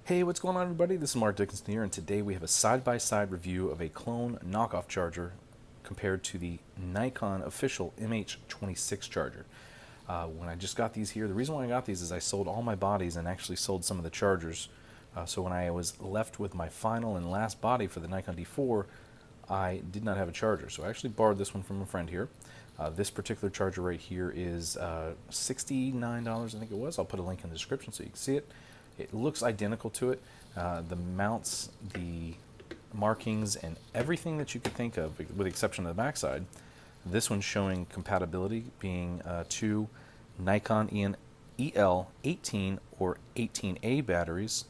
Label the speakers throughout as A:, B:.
A: Hey, what's going on, everybody? This is Mark Dickinson here, and today we have a side-by-side review of a clone knockoff charger compared to the Nikon official Mh-26 charger. When I just got these here, the reason why I got these is I sold all my bodies and actually sold some of the chargers. So when I was left with my final and last body for the Nikon D4, I did not have a charger. So I actually borrowed this one from a friend here. This particular charger right here is $69, I think it was. I'll put a link in the description so you can see it. It looks identical to it. The mounts, the markings, and everything that you could think of, with the exception of the backside. This one's showing compatibility, being two Nikon EL18 or 18A batteries,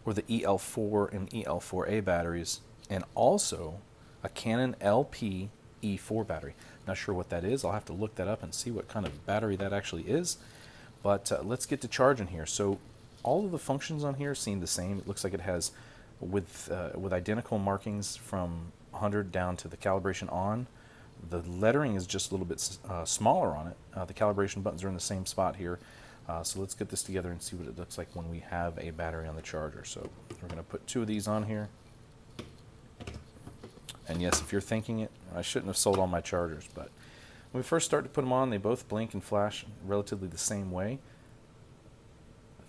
A: or the EL4 and EL4A batteries, and also a Canon LP E4 battery. Not sure what that is. I'll have to look that up and see what kind of battery that actually is. But let's get to charging here. So all of the functions on here seem the same. It looks like it has, with identical markings from 100 down to the calibration on. The lettering is just a little bit smaller on it. The calibration buttons are in the same spot here. So let's get this together and see what it looks like when we have a battery on the charger. So we're going to put two of these on here. And yes, if you're thinking it, I shouldn't have sold all my chargers, but when we first start to put them on, they both blink and flash relatively the same way.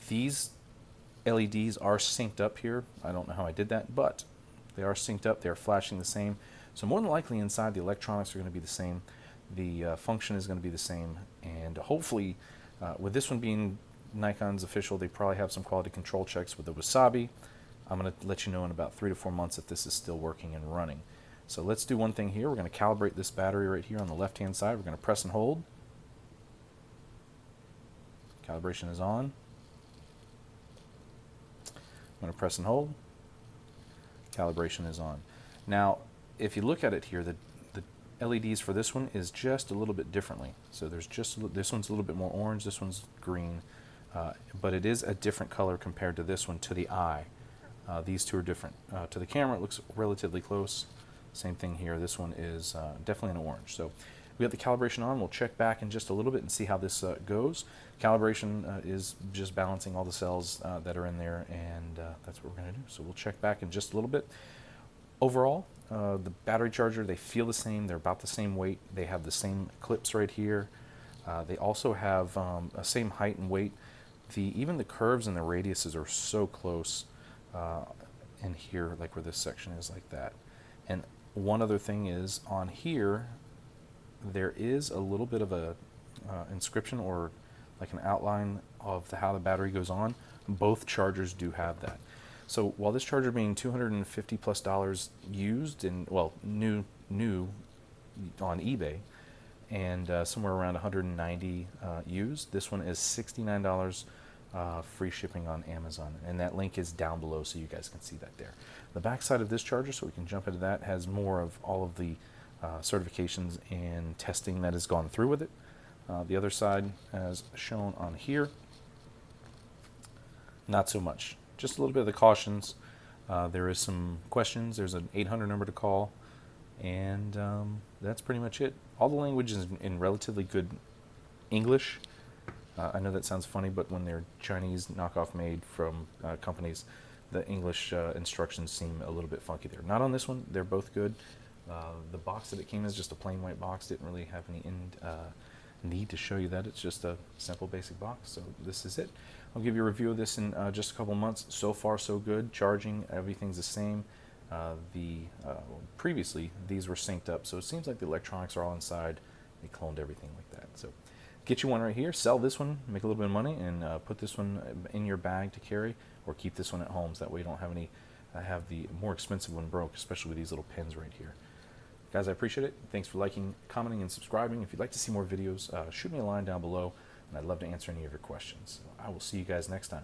A: These LEDs are synced up here. I don't know how I did that, but they are synced up. They are flashing the same. So more than likely inside, the electronics are going to be the same. The function is going to be the same. And hopefully, with this one being Nikon's official, they probably have some quality control checks with the Wasabi. I'm going to let you know in about 3 to 4 months if this is still working and running. So let's do one thing here. We're going to calibrate this battery right here on the left-hand side. We're going to press and hold. Calibration is on. I'm going to press and hold. Calibration is on. Now, if you look at it here, the LEDs for this one is just a little bit differently. So there's just this one's a little bit more orange, this one's green, but it is a different color compared to this one to the eye. These two are different. To the camera, it looks relatively close. Same thing here. This one is definitely an orange. So we got the calibration on. We'll check back in just a little bit and see how this goes. Calibration is just balancing all the cells that are in there, and that's what we're going to do. So we'll check back in just a little bit. Overall, the battery charger, they feel the same. They're about the same weight. They have the same clips right here. They also have a same height and weight. Even the curves and the radiuses are so close in here, like where this section is like that. And one other thing is on here, there is a little bit of a inscription or like an outline of how the battery goes on. Both chargers do have that. So while this charger being $250+ used and new on eBay, and somewhere around $190 used, this one is $69 free shipping on Amazon, and that link is down below so you guys can see that there. The back side of this charger, so we can jump into that, has more of all of the certifications and testing that has gone through with it. The other side, as shown on here, not so much. Just a little bit of the cautions. There is some questions. There's an 800 number to call, and that's pretty much it. All the language is in relatively good English. I know that sounds funny, but when they're Chinese knockoff made from companies, the English instructions seem a little bit funky there. Not on this one. They're both good. The box that it came in is just a plain white box. Didn't really have any need to show you that. It's just a simple basic box. So this is it. I'll give you a review of this in just a couple months. So far so good. Charging, everything's the same. Previously these were synced up, so it seems like the electronics are all inside. They cloned everything like that. So get you one right here, sell this one, make a little bit of money, and put this one in your bag to carry, or keep this one at home, so that way you don't have any have the more expensive one broke, especially with these little pins right here. Guys, I appreciate it. Thanks for liking, commenting, and subscribing. If you'd like to see more videos, shoot me a line down below, and I'd love to answer any of your questions. I will see you guys next time.